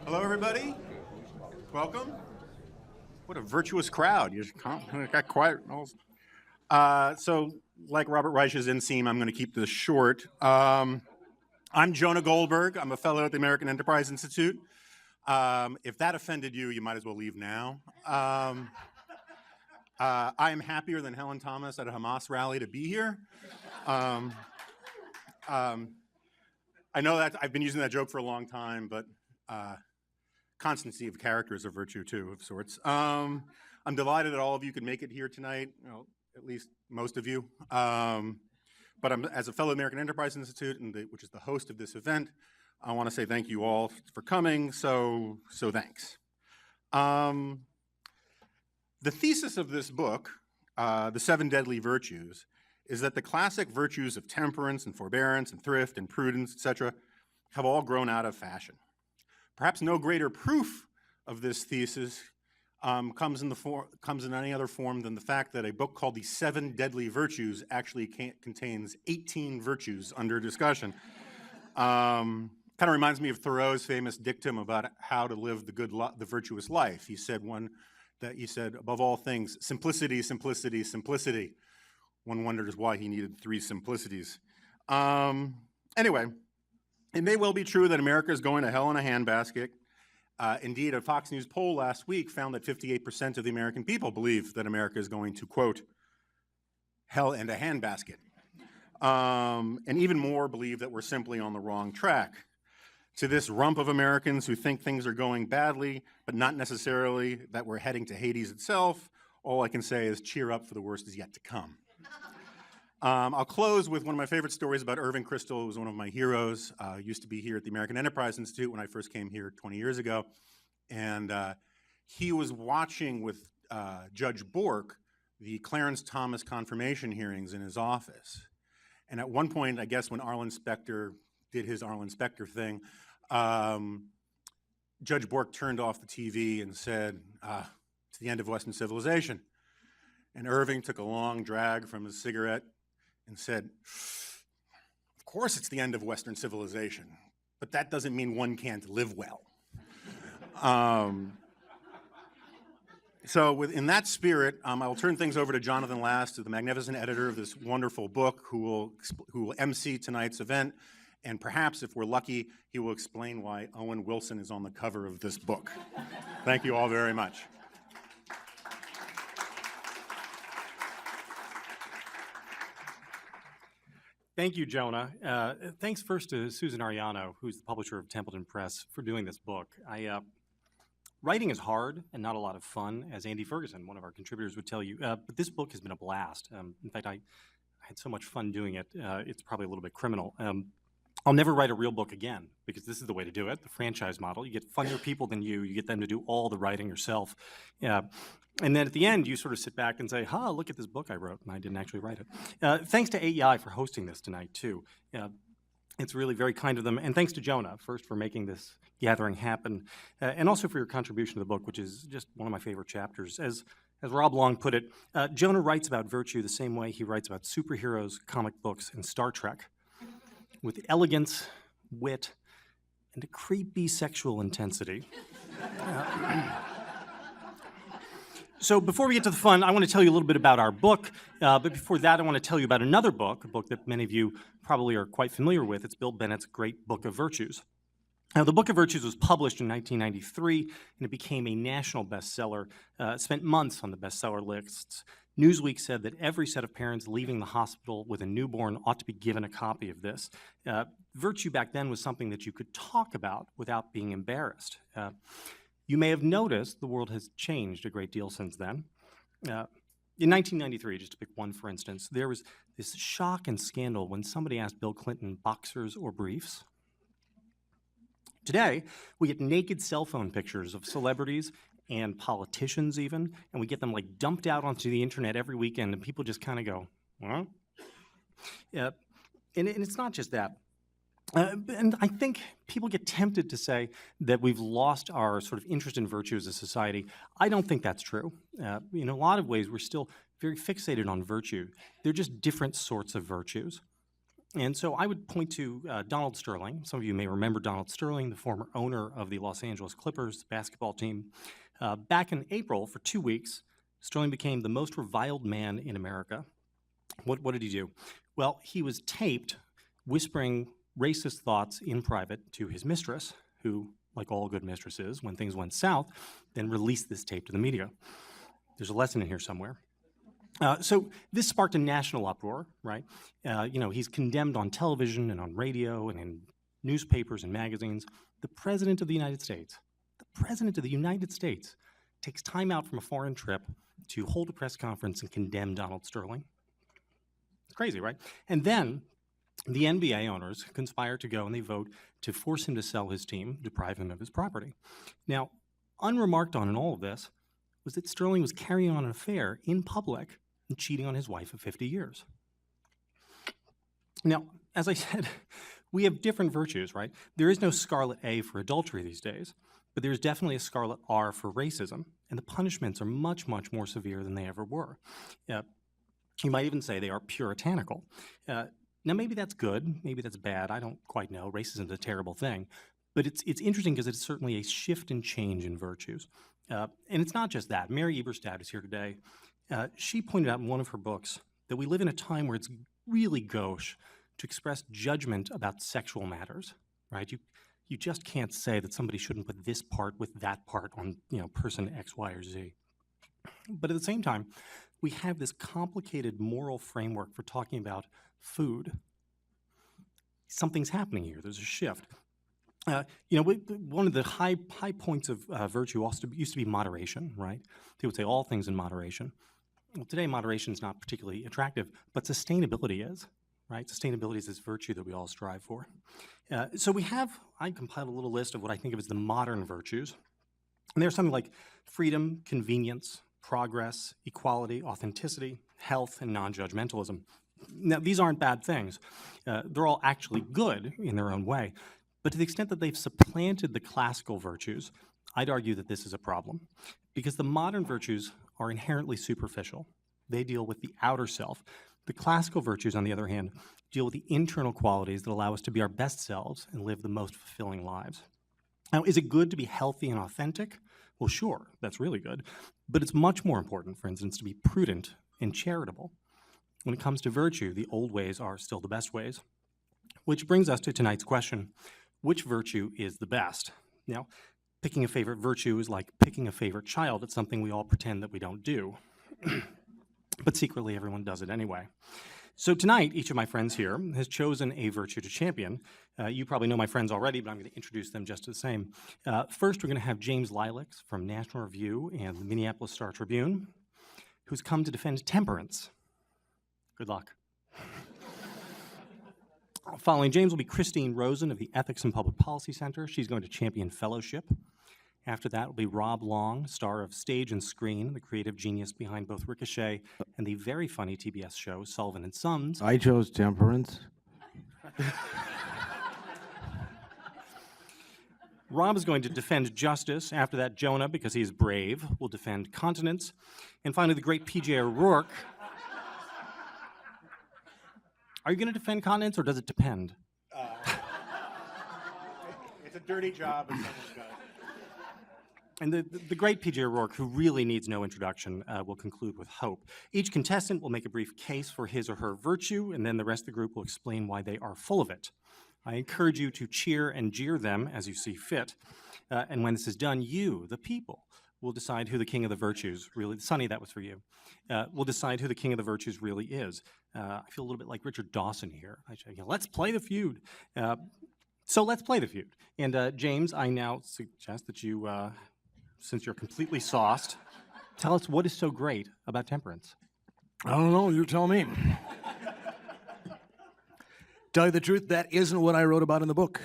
Hello, everybody. Welcome. What a virtuous crowd. You just got quiet. So, like Robert Reich's inseam, I'm going to keep this short. I'm Jonah Goldberg. I'm a fellow at the American Enterprise Institute. If that offended you, you might as well leave now. I am happier than Helen Thomas at a Hamas rally to be here. I know that I've been using that joke for a long time, but constancy of character is a virtue too, of sorts. I'm delighted that all of you could make it here tonight, at least most of you. But as a fellow American Enterprise Institute, which is the host of this event, I want to say thank you all for coming, so thanks. The thesis of this book, The 7 Deadly Virtues, is that the classic virtues of temperance and forbearance and thrift and prudence, etc., have all grown out of fashion. Perhaps no greater proof of this thesis comes in any other form than the fact that a book called The 7 Deadly Virtues actually contains 18 virtues under discussion. Kind of reminds me of Thoreau's famous dictum about how to live the virtuous life. He said above all things, simplicity, simplicity, simplicity. One wonders why he needed 3 simplicities. Anyway. It may well be true that America is going to hell in a handbasket. Indeed, a Fox News poll last week found that 58% of the American people believe that America is going to, quote, hell in a handbasket. And even more believe that we're simply on the wrong track. To this rump of Americans who think things are going badly, but not necessarily that we're heading to Hades itself, all I can say is cheer up, for the worst is yet to come. I'll close with one of my favorite stories about Irving Kristol, who was one of my heroes. Used to be here at the American Enterprise Institute when I first came here 20 years ago. And he was watching with Judge Bork the Clarence Thomas confirmation hearings in his office. And at one point, I guess when Arlen Specter did his Arlen Specter thing, Judge Bork turned off the TV and said, it's the end of Western civilization. And Irving took a long drag from his cigarette and said, of course it's the end of Western civilization, but that doesn't mean one can't live well. So in that spirit, I will turn things over to Jonathan Last, the magnificent editor of this wonderful book, who will MC tonight's event, and perhaps, if we're lucky, he will explain why Owen Wilson is on the cover of this book. Thank you all very much. Thank you, Jonah. Thanks first to Susan Ariano, who's the publisher of Templeton Press, for doing this book. Writing is hard and not a lot of fun, as Andy Ferguson, one of our contributors, would tell you. But this book has been a blast. In fact, I had so much fun doing it, it's probably a little bit criminal. I'll never write a real book again, because this is the way to do it, the franchise model. You get funnier people than you get them to do all the writing yourself. And then at the end, you sort of sit back and say, look at this book I wrote, and I didn't actually write it. Thanks to AEI for hosting this tonight, too. It's really very kind of them. And thanks to Jonah, first, for making this gathering happen, and also for your contribution to the book, which is just one of my favorite chapters. As Rob Long put it, Jonah writes about virtue the same way he writes about superheroes, comic books, and Star Trek, with elegance, wit, and a creepy sexual intensity. So before we get to the fun, I want to tell you a little bit about our book. But before that, I want to tell you about another book, a book that many of you probably are quite familiar with. It's Bill Bennett's great Book of Virtues. Now, the Book of Virtues was published in 1993, and it became a national bestseller. It spent months on the bestseller lists. Newsweek said that every set of parents leaving the hospital with a newborn ought to be given a copy of this. Virtue back then was something that you could talk about without being embarrassed. You may have noticed the world has changed a great deal since then. In 1993, just to pick one for instance, there was this shock and scandal when somebody asked Bill Clinton, boxers or briefs? Today, we get naked cell phone pictures of celebrities and politicians even, and we get them like dumped out onto the internet every weekend, and people just kind of go, huh? And it's not just that. And I think people get tempted to say that we've lost our sort of interest in virtue as a society. I don't think that's true. In a lot of ways, we're still very fixated on virtue. They're just different sorts of virtues. And so I would point to Donald Sterling. Some of you may remember Donald Sterling, the former owner of the Los Angeles Clippers basketball team. Back in April, for 2 weeks, Sterling became the most reviled man in America. What did he do? Well, he was taped whispering racist thoughts in private to his mistress, who, like all good mistresses, when things went south, then released this tape to the media. There's a lesson in here somewhere. So this sparked a national uproar, right? He's condemned on television and on radio and in newspapers and magazines. The President of the United States takes time out from a foreign trip to hold a press conference and condemn Donald Sterling. It's crazy, right? And then the NBA owners conspire to go and they vote to force him to sell his team, deprive him of his property. Now, unremarked on in all of this was that Sterling was carrying on an affair in public and cheating on his wife of 50 years. Now, as I said, we have different virtues, right? There is no scarlet A for adultery these days, but there's definitely a scarlet R for racism, and the punishments are much, much more severe than they ever were. You might even say they are puritanical. Now, maybe that's good, maybe that's bad, I don't quite know. Racism is a terrible thing. But it's interesting because it's certainly a shift and change in virtues. And it's not just that. Mary Eberstadt is here today. She pointed out in one of her books that we live in a time where it's really gauche to express judgment about sexual matters, right? You just can't say that somebody shouldn't put this part with that part on, person X, Y, or Z. But at the same time, we have this complicated moral framework for talking about food. Something's happening here. There's a shift. One of the high points of virtue also used to be moderation, right? They would say all things in moderation. Well, today moderation is not particularly attractive, but sustainability is, right? Sustainability is this virtue that we all strive for. So I compiled a little list of what I think of as the modern virtues. And there's something like freedom, convenience, progress, equality, authenticity, health, and non-judgmentalism. Now, these aren't bad things. They're all actually good in their own way. But to the extent that they've supplanted the classical virtues, I'd argue that this is a problem, because the modern virtues are inherently superficial. They deal with the outer self. The classical virtues, on the other hand, deal with the internal qualities that allow us to be our best selves and live the most fulfilling lives. Now, is it good to be healthy and authentic? Well, sure, that's really good. But it's much more important, for instance, to be prudent and charitable. When it comes to virtue, the old ways are still the best ways. Which brings us to tonight's question: which virtue is the best? Now, picking a favorite virtue is like picking a favorite child. It's something we all pretend that we don't do. But secretly, everyone does it anyway. So tonight, each of my friends here has chosen a virtue to champion. You probably know my friends already, but I'm going to introduce them just the same. First, we're going to have James Lileks from National Review and the Minneapolis Star-Tribune, who's come to defend temperance. Good luck. Following James will be Christine Rosen of the Ethics and Public Policy Center. She's going to champion fellowship. After that will be Rob Long, star of Stage and Screen, the creative genius behind both Ricochet and the very funny TBS show Sullivan and Sons. I chose temperance. Rob is going to defend justice. After that, Jonah, because he's brave, will defend continence. And finally, the great PJ O'Rourke. Are you going to defend continence, or does it depend? It's a dirty job, but someone's got it. And the great PJ O'Rourke, who really needs no introduction, will conclude with hope. Each contestant will make a brief case for his or her virtue, and then the rest of the group will explain why they are full of it. I encourage you to cheer and jeer them as you see fit. And when this is done, you, the people, will decide who the king of the virtues really, Sonny, that was for you, will decide who the king of the virtues really is. I feel a little bit like Richard Dawson here. Let's play the feud. So let's play the feud. And James, I now suggest that you, since you're completely sauced, tell us what is so great about temperance. I don't know, you tell me. Tell you the truth, that isn't what I wrote about in the book.